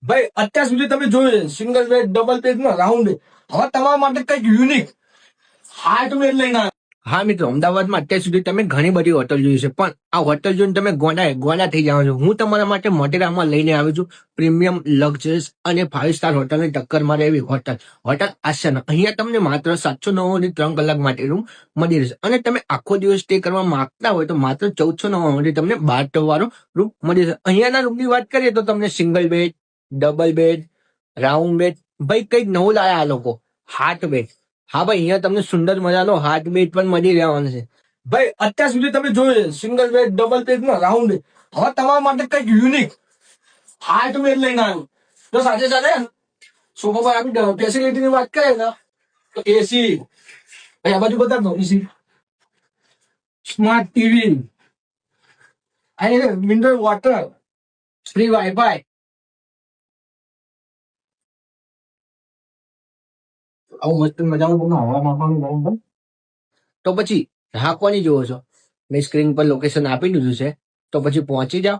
ભાઈ અત્યાર સુધી તમે જોયું સિંગલ બેડ ડબલ બેડ ને રાઉન્ડ બેડ. હવે તમારા માટે કઈક યુનિક હાર્ટ બેડ લઈને આવ્યો. હા મિત્રો, અમદાવાદમાં અત્યાર સુધી તમે ઘણી બધી હોટલ જોઈ છે, પણ આ હોટલ જોઈને તમે ગોડા થઈ જાઓ છો. હું તમારા માટે મોટેરામાં લઈને આવ્યો છું પ્રીમિયમ લક્ઝરીસ અને 5 સ્ટાર હોટલની ટક્કર મારે એવી હોટલ આશા. અહીંયા તમને માત્ર 799 ની 3 કલાક માટે રૂમ મળી રહેશે, અને તમે આખો દિવસ સ્ટે કરવા માંગતા હોય તો માત્ર 1499 તમને 12 ટબ વાળો રૂમ મળી જશે. અહીંયાના રૂમની વાત કરીએ તો તમને single bed, double bed, round bed, ભાઈ કઈક નવું લાયા આ લોકો, હાર્ટ બેડ. હા ભાઈ, અહીંયા તમને સુંદર મજાનો હાર્ટ બેડ પણ મળી રહેવાનો છે. ભાઈ અત્યાર સુધી તમે જોયું સિંગલ બેડ ડબલ બેડ ને રાઉન્ડ બેડ. હવે તમારા માટે કઈક યુનિક હાર્ટ બેડ લઈને આવ્યો. તો સાથે સાથે સોફા પર આપણી ફેસિલિટી ની વાત કરીએ ને તો એસી, ભાઈ આ બાજુ બતાવ દો, AC, smart TV, mineral water, free WiFi. આવું મસ્ત મજાનું તમને હવા મારવાનું બરાબર. તો પછી રાખવાની જોવો છો, મેં સ્ક્રીન પર લોકેશન આપી દીધું છે, તો પછી પહોંચી જાઓ.